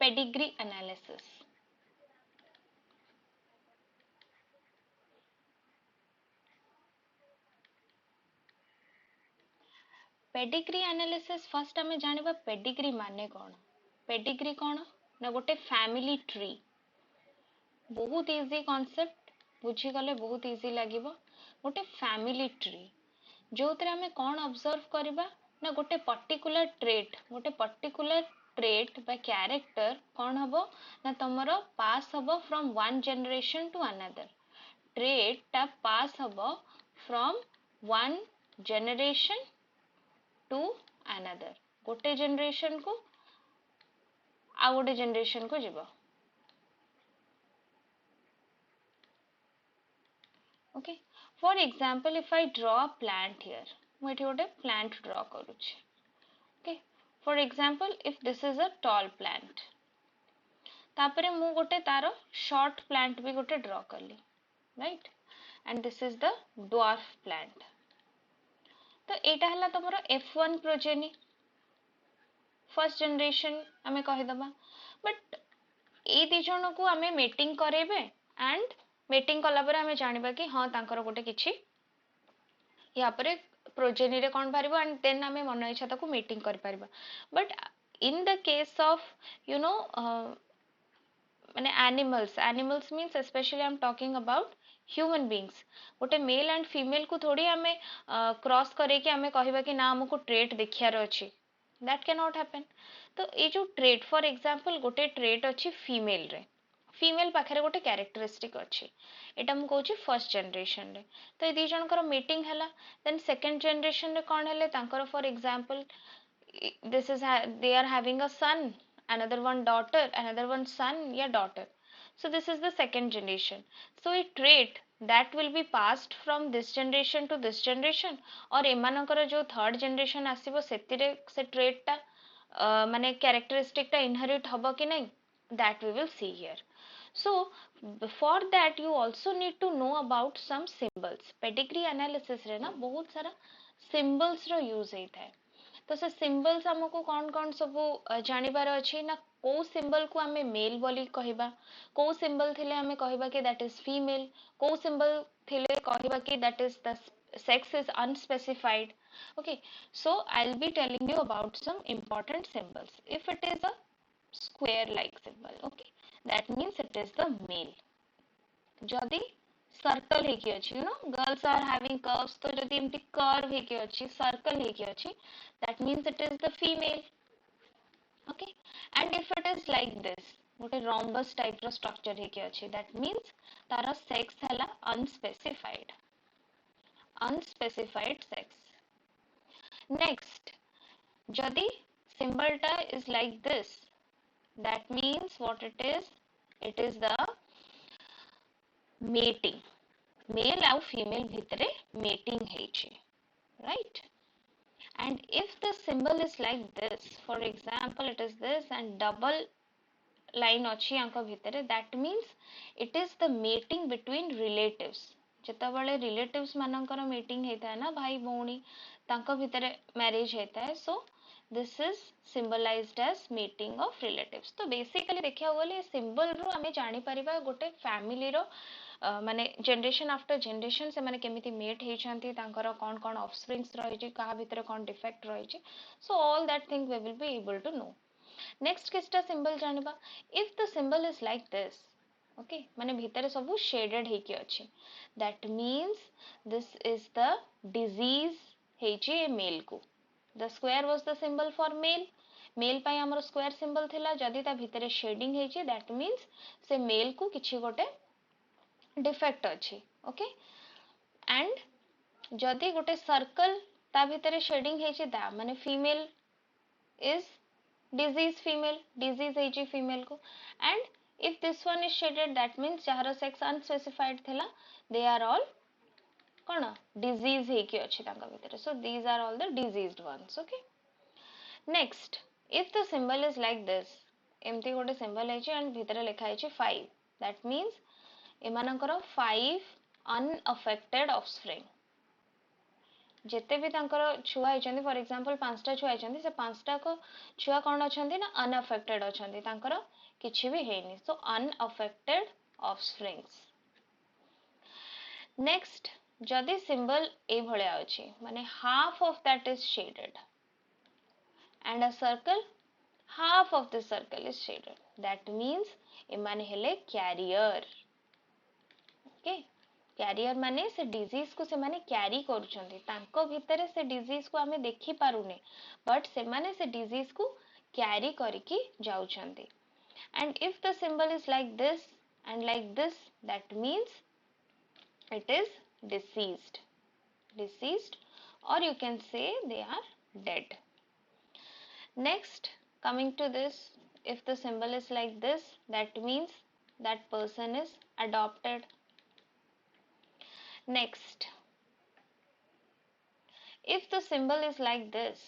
pedigree analysis. Pedigree analysis first आमे जानिबा pedigree माने कोन. Pedigree कोन ना गोटे family tree. बहुत इजी कॉन्सेप्ट, बुझी गले बहुत इजी लागिबो. गोटे फैमिली ट्री जो तरे हमें कौन ऑब्जर्व करबा ना गोटे पर्टिकुलर ट्रेट बा कैरेक्टर कौन हबो ना तमरो पास हबो from one generation to another. Trait टा पास हबो from one generation to another. गोटे जनरेशन को आ गोटे जनरेशन को जीवो. Okay, for example if I draw a plant here, ମୁଁ ଏଠି ଗୋଟେ plant draw କରୁଛି. Okay, for example if this is a tall plant, तापरे ମୁଁ ଗୋଟେ तारो short plant भी ଗୋଟେ draw करली, right, and this is the dwarf plant. तो एटा हला तमरो F1 progeny, first generation हमें कहि दबा. but ए दी जण को हमें mating करेबे and mating कला परे हमें जानिबा कि हां तांकर गोटे किछि या परे प्रोजेनी रे कोन पारिबो एंड देन हमें मन इच्छा ताको मीटिंग कर पारिबा. But in the case of you know माने animals means specially I am talking about human beings. गोटे मेल एंड फीमेल को थोड़ी हमें क्रॉस करे कि हमें कहबा कि ना हमको ट्रेट देखियार अछि. That can not happen. तो ए जो ट्रेट फॉर एग्जांपल गोटे ट्रेट अछि फीमेल रे, फीमेल पाखरे गोटे कैरेक्टरिस्टिक अछि, एटा हम कहूची फर्स्ट जनरेशन रे. तो ए दी जनकर मीटिंग हला. देन सेकंड जनरेशन रे कोन हेले तांकर for example this is they are having a son, another one daughter, another one son या daughter. So this is the second generation. So a trait that will be passed from this generation to this generation और एमानकर जो third generation आसीबो सेतिरे से trait टा माने characteristic टा inherit हबो कि नहीं, that we will see here. So for that you also need to know about some symbols. Pedigree analysis रे ना बहुत सारा symbols रो यूज होता है. तो से सिंबल्स हमको कौन कौन सब जानिबार अछि ना को सिंबल को हमें मेल बोली कहिबा, को सिंबल थिले हमें कहिबा कि दैट इज फीमेल, को सिंबल थिले कहिबा कि that is the sex is unspecified. Okay, so I'll be telling you about some important symbols. If it is a square like symbol, okay, that means it is the male. जदि circle हेकी अछि, you know girls are having curves, तो जदि एमती curve हेकी अछि, circle हेकी अछि, that means it is the female. Okay, and if it is like this गोटे rhombus type रो structure हेकी अछि, that means Tara sex हला unspecified sex. Next, जदि symbol टा is like this, that means what it is the mating. Male और female भितरे mating ହେଇଛି, right? And if the symbol is like this, for example it is this and double line अछि आंक भितरे, that means it is the mating between relatives. जेतबेले relatives मानकर mating हेता है ना भाई भौणी तांक भितरे marriage हेता है, so this is symbolized as mating of relatives. तो basically देखिया गले symbol रो हमें जानि परिबा गोटे family रो माने जनरेशन आफ्टर जनरेशन से माने केमिति मेट हेचंती, तांकर कोन कोन ऑफस्प्रिंग्स रहिछि, कहा भितर कोन डिफेक्ट रहिछि. So all that thing we will be able to know. Next किसटा सिंबल जानिबा. If the symbol is like this, okay, माने भितर सब शेडेड हेकी अछि, that means this is the disease हेछि मेल को. The square was the symbol for male. Male पाई हमर स्क्वायर सिंबल थिला, जदि ता भितर शेडिंग हेछि, दैट मींस से मेल को किछि गोटे डिफेक्ट अछि. ओके, एंड जदि गोटे सर्कल ता भितर शेडिंग हेछि, ता माने फीमेल इज डिजीज हेछि फीमेल को. And if this one is shaded, that means जहार सेक्स अनस्पेसिफाइड थिला, दे आर ऑल कोन डिजीज हेकी अछि तांका भितर. So these are all the diseased ones. Okay, next, if the symbol is like this, एमती गोटे सिंबल हेछि एंड भितर लिखा हेछि 5, दैट मींस एमानकर 5 unaffected offspring. जेते भी तांकर छुआ होइचंदी फॉर एग्जांपल 5टा छुआ होइचंदी से 5टा को छुआ कोन अछंदी ना अनअफेक्टेड अछंदी तांकर किछि भी हेनी सो अनअफेक्टेड ऑफस्प्रिंग्स नेक्स्ट जदि सिंबल ए भले अछि माने half of that is shaded and a circle half of the circle is shaded that means एमाने हेले carrier okay carrier माने से disease को से माने carry करूछंती तांको भितरे से disease को हमें देखि पारुने but से माने से disease को carry करिकी जाउछंती and if the symbol is like this and like this that means it is deceased or you can say they are dead. Next, coming to this, if the symbol is like this, that means that person is adopted. Next, if the symbol is like this,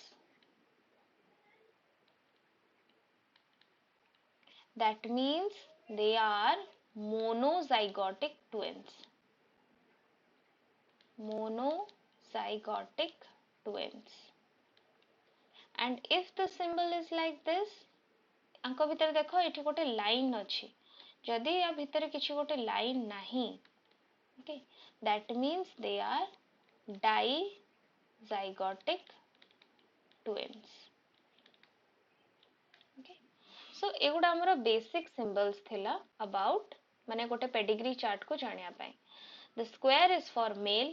that means they are monozygotic twins. Monozygotic twins. And if the symbol is like this, आंको भितर देखो एठी गोटे line अछि जदि या भितर किछि गोटे लाइन नाही okay that means they are dizygotic twins okay so एगुडा हमर बेसिक सिंबल्स थिला अबाउट माने गोटे पेडिग्री चार्ट को जानिया पाए the square is for male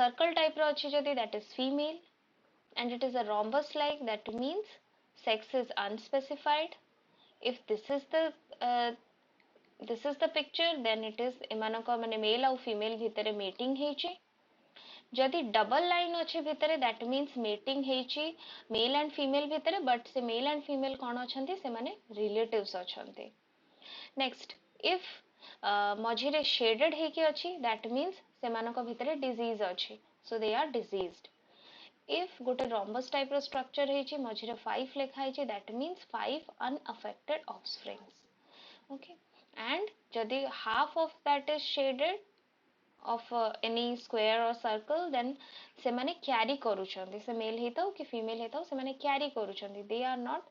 circle type रो अछि जदि that is female and it is a rhombus like that means sex is unspecified if this is the picture then it is emanako mane male au female भितरे mating हेची जदि double line अछि भितरे that means mating हेची male and female भितरे but से male and female कोन अछंती से माने relatives अछंती next if मझिरे shaded हेकी अछि that means से मानको भितरे disease अछि so they are diseased if गोटे rhombus type रो structure हेची मझिरे 5 लेखा हेची that means 5 unaffected offsprings okay and जदि half of that is shaded of any square or circle then से माने carry करूछंती से male हेताओ कि female हेताओ से माने carry करूछंती they are not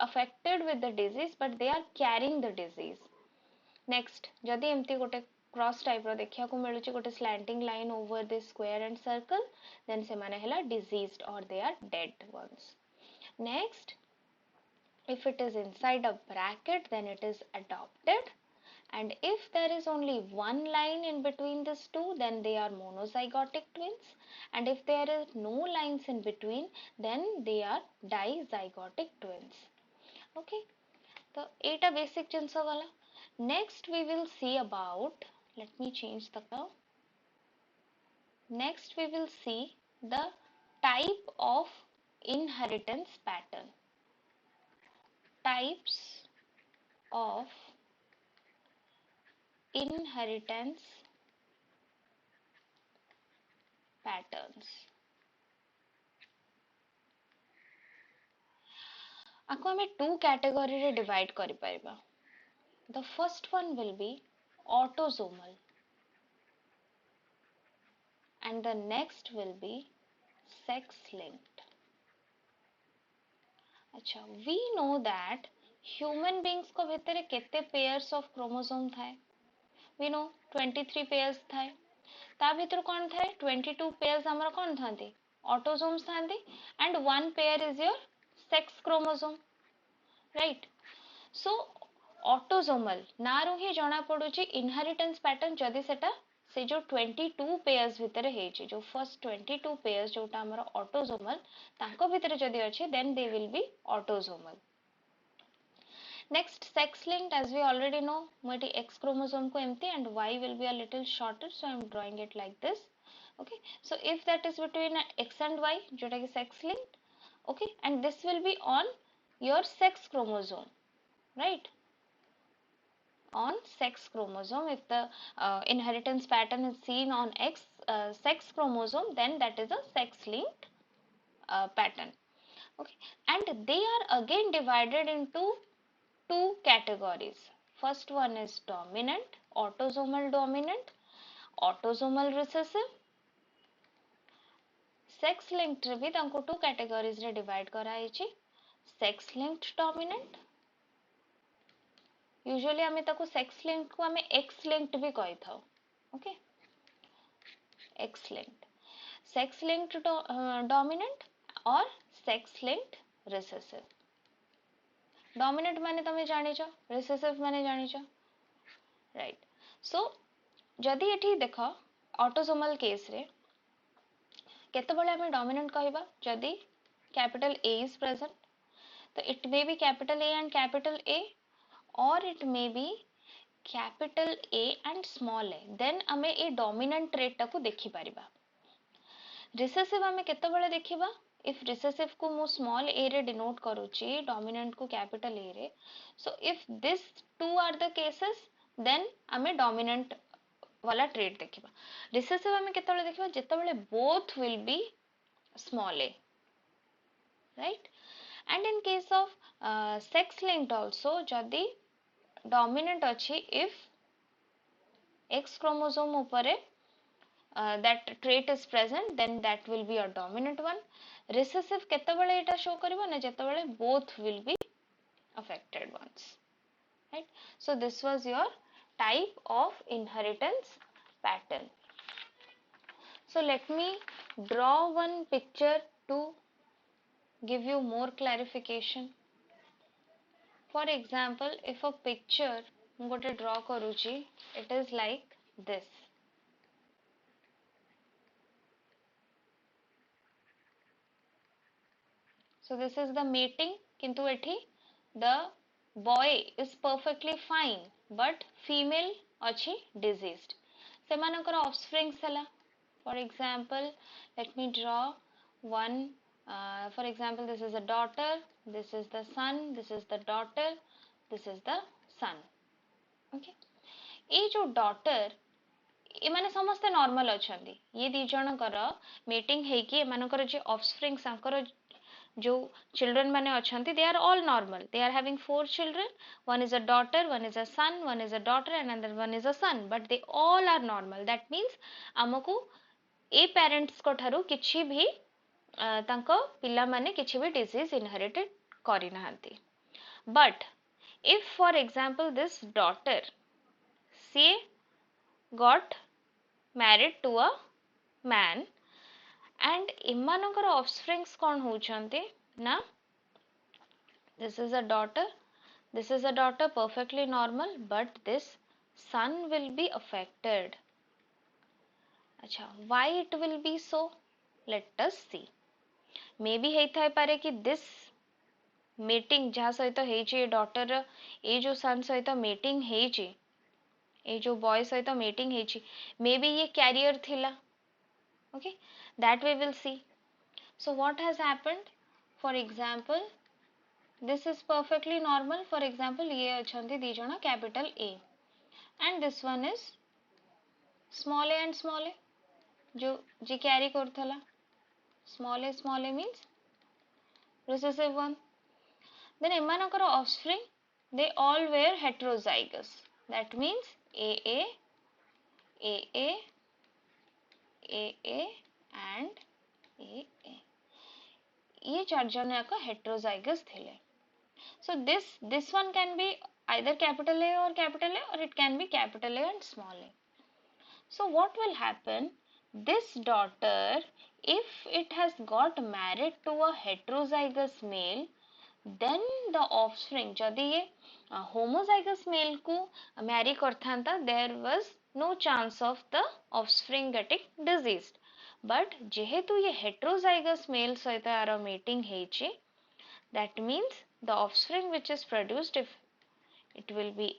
affected with the disease but they are carrying the disease next जदि एमती गोटे क्रॉस टाइप रो देखिया को मिलुची गोटे slanting line over this square and circle then से माने हला diseased or they are dead ones next if it is inside a bracket then it is adopted and if there is only one line in between these two then they are monozygotic twins and if there is no lines in between then they are dizygotic twins okay so eta basic jinsa wala next we will see about let me change the color next we will see the type of inheritance pattern types of inheritance patterns आपको हमें two category रे divide करि परिबा the first one will be autosomal and the next will be sex linked अच्छा we know that human beings को भितरे केते pairs of chromosome थाए we know 23 pairs थाए ता भितर कोन थाए 22 pairs हमर कोन थांती autosomes थांती and one pair is your sex chromosome right so autosomal नारू ही जणा पडुची inheritance pattern जदि सेटा से जो 22 pairs भितरे हेची जो first 22 pairs जोटा हमर autosomal तांको भितरे जदि अछि then they will be autosomal next sex linked as we already know मोटी x chromosome को एम्ती and y will be a little shorter so I am drawing it like this okay so if that is between x and y जोटा कि sex linked okay and this will be on your sex chromosome right on sex chromosome if the inheritance pattern is seen on x sex chromosome then that is a sex linked pattern okay and they are again divided into two categories first one is dominant autosomal recessive sex linked रे भी तांको two categories रे divide करा हिची sex linked dominant usually आमे ताको sex linked को आमे एक्स लिंक्ड भी कहि थाउ okay x linked sex linked dominant और सेक्स लिंक्ड रिसेसिव डोमिनेंट माने तमे जानि छ रिसेसिव माने जानि छ राइट सो जदि एठी देखो ऑटोसोमल केस रे केतेबेले आमे डोमिनेंट कहबा जदि कैपिटल A is present तो it may be capital A and capital A or it may be capital A and small a then आमे ए डोमिनेंट ट्रेट टाको देखि परिबा रिसेसिव आमे केतेबेले देखिबा if recessive को मु small a रे डिनोट करूची dominant को capital A रे so if this two are the cases then आमे dominant वाला ट्रेट देखिबा रिसेसिव आमे केतेबेले देखिबा जेतेबेले both will be small a right and in case of sex linked also jodi dominant achi if X chromosome upare that trait is present then that will be a dominant one recessive केतेबेले Etah show करिवो ना जेतेबेले both will be affected ones right so this was your type of inheritance pattern so let me draw one picture to give you more clarification for example if a picture I'm going to draw karuchi it is like this so this is the mating kintu ethi the boy is perfectly fine but female achi diseased semanakar offsprings hela for example let me draw one for example this is a daughter this is the son this is the daughter this is the son okay ए जो daughter एमाने समस्त normal अछंदी ये दी जनकर meeting हे कि एमानकर जे offspring सांकर जो children माने अछंती they are all normal they are having four children one is a daughter one is a son one is a daughter and another one is a son but they all are normal that means हमको a parents को ठारू किछि भी तांको पिला माने किछि भी डिजीज इनहेरिटेड करि नाहंती but if for example this daughter she got married to a man and इमानकर offsprings कौन होचंती ना this is a daughter perfectly normal but this son will be affected अच्छा why it will be so let us see maybe hay Thai पारे कि this meeting जहाँ सहित हेची daughter ए जो son सहित meeting हेची ए जो boy सहित meeting हेची maybe ये carrier थिला okay that we will see so what has happened for example this is perfectly normal for example ये अछंती दी जणा capital A and this one is small a and small a जो जी carry करथला small a means recessive one then एमानकर offspring they all were heterozygous that means AA AA AA and AA ये चार जन याक heterozygous थिले so this one can be either capital A or it can be capital A and small a so what will happen this daughter if it has got married to a heterozygous male then the offspring जदि ये homozygous male को marry करथांता there was no chance of the offspring getting diseased but जेहेतु ये heterozygous male सहित आरो mating हेची that means the offspring which is produced if it will be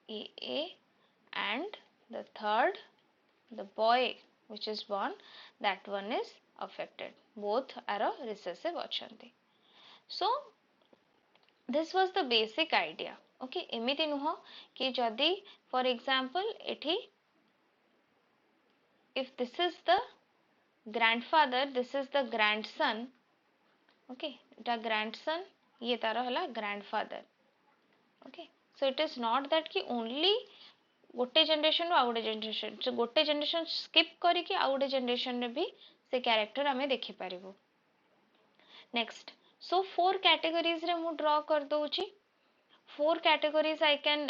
AA and the third the boy which is born that one is affected both are recessive achanti so this was the basic idea okay एमिति नुह कि जदि for example एठी if this is the grandfather this is the grandson okay eta grandson ये तारो हला grandfather okay so it is not that कि only गोटे generation आ गोटे जनरेशन से गोटे जनरेशन स्किप करके आ गोटे जनरेशन रे भी से कैरेक्टर आमे देखि पारिबो नेक्स्ट सो फोर कैटेगरीज रे मु ड्रॉ कर दोउची four categories I can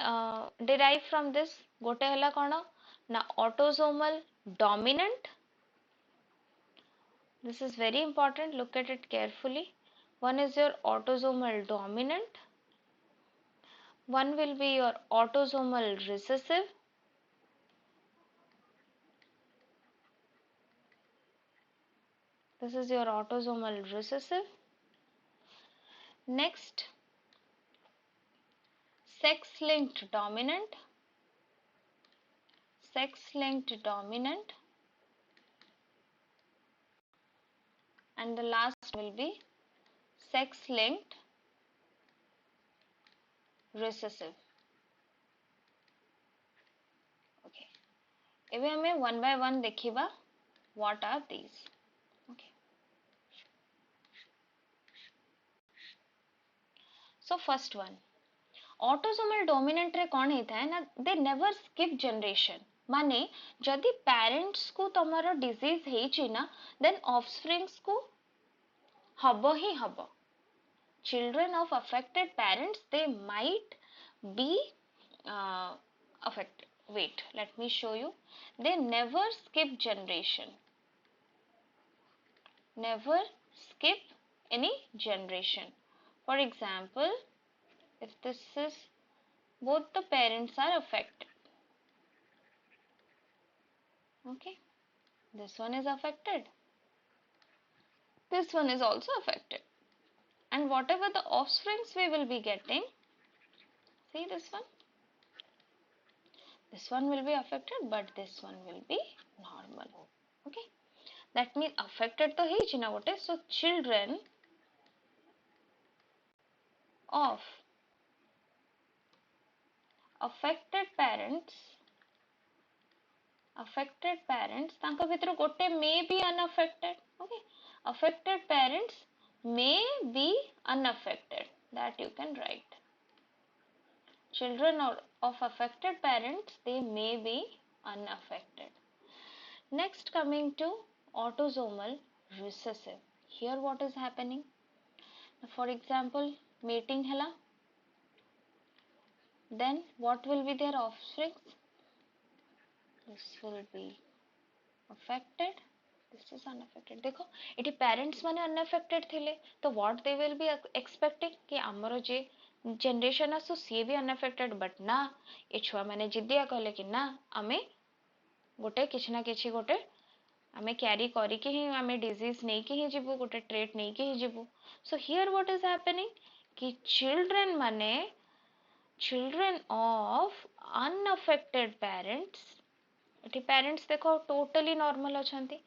derive from this गोटे हला कोन ना autosomal dominant this is very important look at it carefully one is your autosomal dominant one will be your autosomal recessive this is your autosomal recessive next sex linked dominant and the last will be sex linked recessive okay एबे हमें one by one देखिबा what are these okay so first one autosomal dominant रे कौन होता है ना they never skip generation माने जदि पेरेंट्स को तमरो डिजीज हेची ना देन ऑफस्प्रिंग्स को हबो ही हबो children of affected parents they might be affected wait let me show you they never skip generation never skip any generation for example if this is both the parents are affected okay this one is affected this one is also affected and whatever the offsprings we will be getting see this one will be affected but this one will be normal okay that means affected to hechi na gote so children of affected parents तांका भितर गोटे may be unaffected okay affected parents may be unaffected that you can write children of affected parents they may be unaffected next coming to autosomal recessive here what is happening for example mating hela then what will be their offspring this will be affected this is unaffected देखो इटी parents माने unaffected थिले तो what they will be expecting कि हमरो जे generation आसु सी भी unaffected but ना ए छुआ माने जिद्दिया कहले कि ना आमे गोटे किछ ना किछि गोटे आमे कैरी करी के ही आमे डिजीज नहीं के ही जीवु गोटे ट्रेट नहीं के ही जीवु so here what is happening कि children of unaffected parents एटी parents देखो totally normal अछंती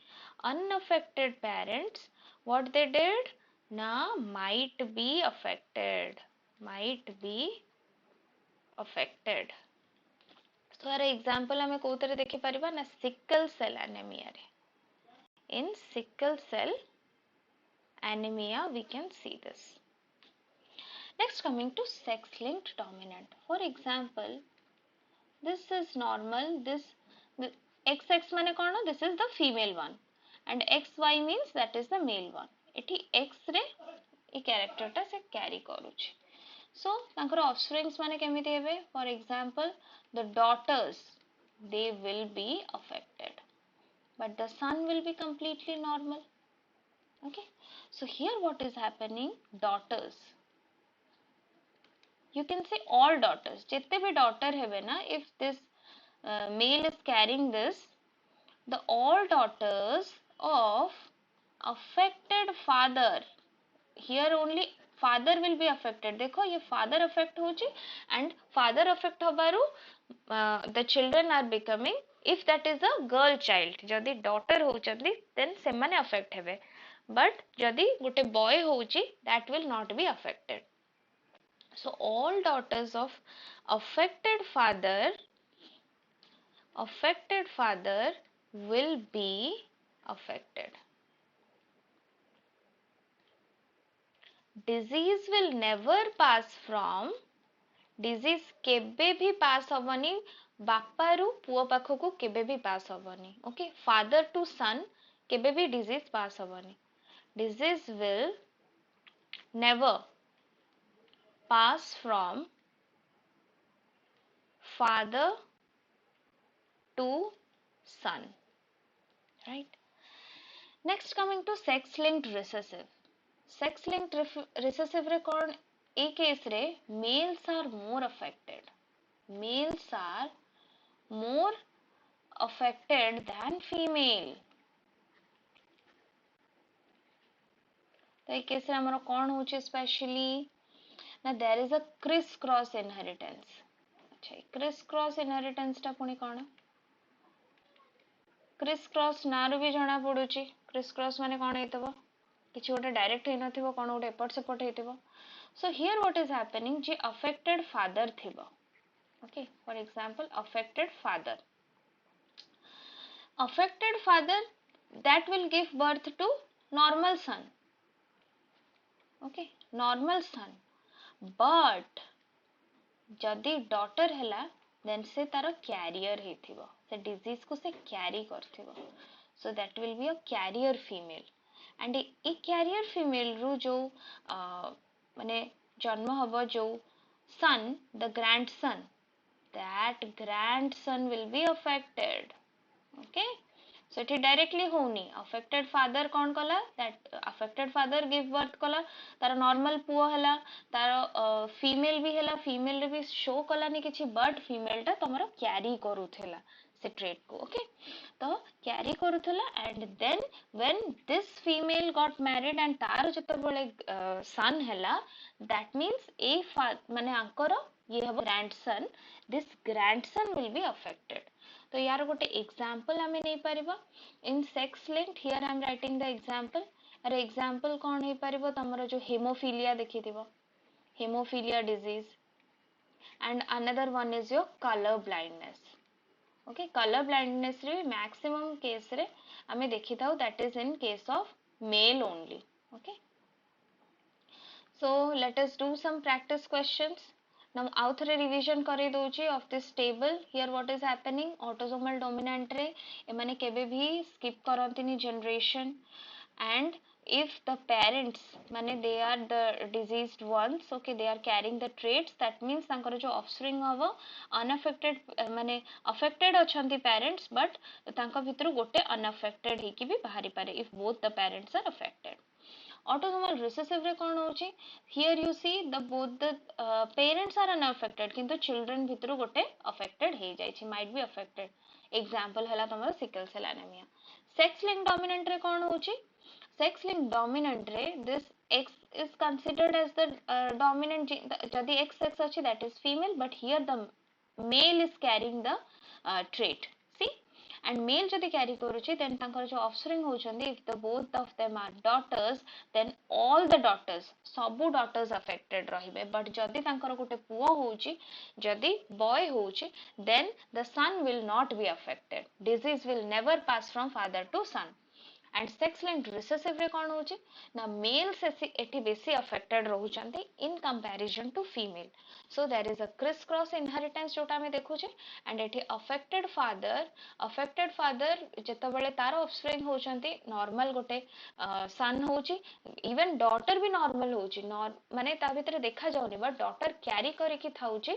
unaffected parents what they did na might be affected so यार example हमें कोतरे देखि परिबा ना sickle cell anemia रे in sickle cell anemia we can see this next coming to sex linked dominant for example this is normal this XX माने कौन this is the female one and XY means that is the male one एठी X रे ए character टा से carry करूची so तांकर offsprings माने केमिति हेबे for example the daughters they will be affected but the son will be completely normal okay so here what is happening daughters you can say all daughters जितने भी daughter हेबे ना if this male is carrying this the all daughters of affected father here only father will be affected देखो ये father affect होची and father affect होबारु the children are becoming if that is a girl child जदि daughter होचंदी then से माने affect हेबे but जदि गोटे boy होची that will not be affected so all daughters of affected father will be affected disease will never pass from disease केबे भी pass हबनी बापारू पुओ पाखकू केबे भी पास हबनी. ओके, फादर टू सन केबे भी डिजीज पास हबनी. Disease will never pass from father to son, right? Next, coming to sex linked recessive. Sex linked recessive रे कौन ए केस रे males are more affected. Males are more affected than female. तो ए case रे हमरो कौन होची specially ना there is a criss cross inheritance. अच्छा, criss cross inheritance टा पुणी कौन क्रिस क्रॉस नारू भी जଣା पड़ुची. क्रिस क्रॉस माने कौन हेतबो किछि गोटे डायरेक्ट हे नथिबो कोन गोटे एपट सेपट हेतबो. So here what is happening जे अफेक्टेड फादर थिबो. Okay, for example affected father that will give birth to normal son. Okay, normal son. But जदि डॉटर हैला then से तार कैरियर हेथिबो, से डिजीज को से कैरी करथिबो. So that will be a carrier female. And a carrier female रु जो माने जन्म हबो जो son, the grandson, that grandson will be affected. Okay, so it directly होनी. affected father कौन कला, that affected father give birth कला, तार normal पुओ हैला, तार female भी हैला, female रे भी show कलानी किछि, but female टा तमरो carry करूथेला से trait को. okay, तो carry करूथेला. and then when this female got married and तार जतबेले son हैला, that means ए माने आंकर ये हबो grandson, this grandson will be affected. तो यार गोटे एग्जांपल आमे नै परिबा इन sex linked. Here I am writing the example. अरे एग्जांपल कोन हे परिबो तमरो जो हेमोफिलिया देखिथिबो, haemophilia disease. And another one is your colour blindness. Okay, colour blindness रे मैक्सिमम केस रे आमे देखिथाउ that is in case of male only. Okay, so let us do some practice questions. Now आउ थरे revision करे दोची of this table. Here what is happening, autosomal dominant रे एमाने केबे भी skip करंतिनी generation. And if the parents माने they are the diseased ones, okay, they are carrying the traits, that means तांकर जो offspring हबो unaffected माने affected अछंती parents, but तांका भितरु गोटे unaffected हेकी भी बाहरी पारे if both the parents are affected. Autosomal recessive रे कौन होची, here you see the both the parents are unaffected किंतु children भितरु गोटे affected हे जाइछि, might be affected. example हला तमरो sickle cell anemia. sex linked dominant रे कौन होची, sex linked dominant रे this X is considered as the dominant gene. जदि X sex अछि that is female, but here the male is carrying the trait. See, and male जदि carry करूछि then तांकर जो offspring होचंदी, if the both of them are daughters, then all the daughters सबु daughters affected रहिबे. but जदि तांकर गोटे पुओ होउछि, जदि boy होउछि, then the son will not be affected. disease will never pass from father to son. and sex linked recessive रे कौन होची ना males एठी बेसी affected रहउचंती in comparison to female. so there is a criss cross inheritance जोटा में देखुचे. and एठी affected father जेतबेले तार offspring होचंती normal गोटे son होची, even daughter भी normal होची, माने ता भितर देखा जाउनी, but daughter carry करिकि थाउची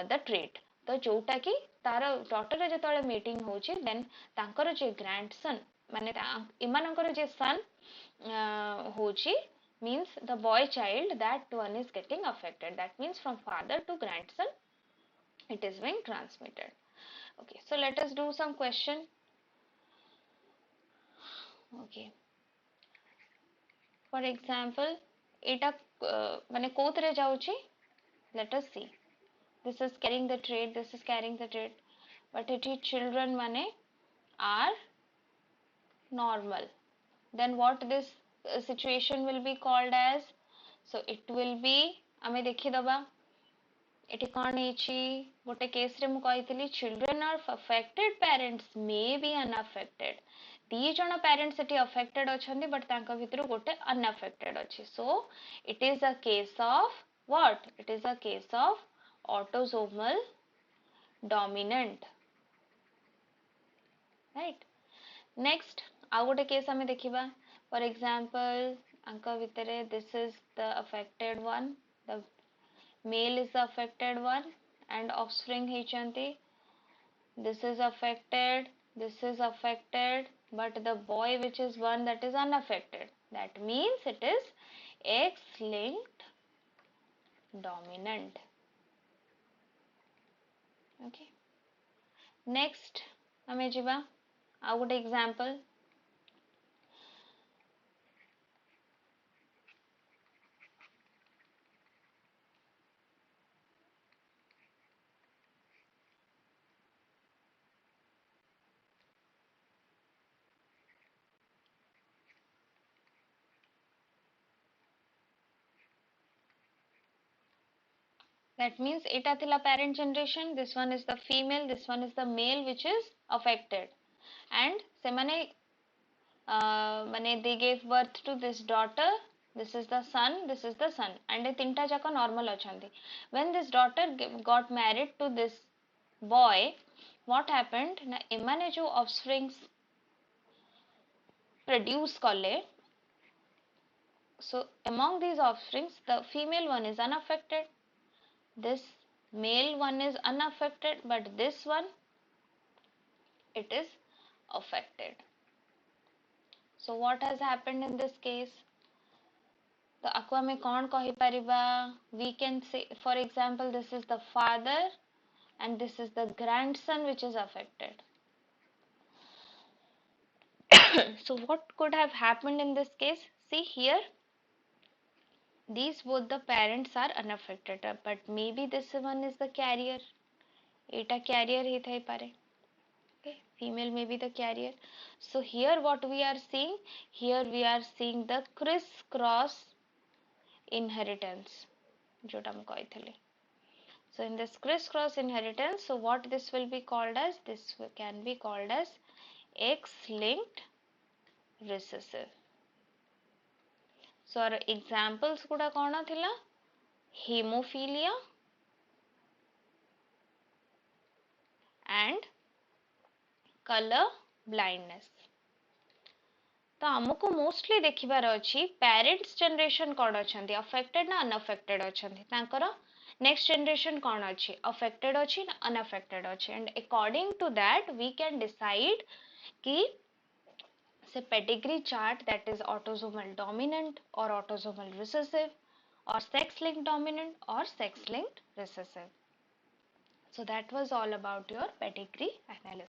the trait. तो जोटा कि तार daughter रे जेतबेले meeting होची then तांकर जे grandson माने इमानकर जे son होची means the boy child, that one is getting affected. that means from father to grandson it is being transmitted. okay, so let us do some question. okay, for example एटा माने कोथरे जाउची, let us see. this is carrying the trait, this is carrying the trait, but it is children माने are normal. then what this situation will be called as, so it will be आमे देखि दबा eighty कोन हेची गोटे case रे मु कहितली children are affected, parents may be unaffected. दी जण parents eighty affected अछंती but तांका भितरु गोटे unaffected अछि. so it is a case of what, it is a case of autosomal dominant, right? Next ଆଉ ଗୋଟେ case ଆମେ ଦେଖିବା, for example ଆଙ୍କ ଭିତରେ this is the affected one, the male is the affected one and offspring ହେଇଛନ୍ତି, this is affected, this is affected, but the boy which is one, that is unaffected, that means it is X-linked dominant. Okay, next ଆମେ ଯିବା ଆଉ ଗୋଟେ example. That means eta thila parent generation, this one is the female, this one is the male which is affected, and semane mane they gave birth to this daughter, this is the son, this is the son, and e tinta jaka normal achanti. When this daughter got married to this boy, what happened na emane jo offsprings produce kale, so among these offsprings the female one is unaffected, this male one is unaffected, but this one it is affected. So what has happened in this case? तो आको आमे कौन कहि परिबा? We can say, for example, this is the father and this is the grandson which is affected. So what could have happened in this case? See here, these both the parents are unaffected, but maybe this one is the carrier. Eta carrier ही थई पारे. Okay, female may be the carrier. So here what we are seeing? Here we are seeing the crisscross inheritance. जोटा मैं कहइथली. So in this crisscross inheritance, so what this will be called as? This can be called as X-linked recessive. So our examples गुड़ा कौन थिला? Hemophilia and color blindness. तो आमको mostly देखिबार अछि parents generation कौन अछंती, affected ना अनअफेक्टेड अछंती, तांकर next generation कौन अछि, अफेक्टेड अछि ना अनअफेक्टेड अछि, and according to that we can decide कि से pedigree chart that is autosomal dominant और autosomal recessive or sex linked dominant or sex linked recessive. So that was all about your pedigree analysis.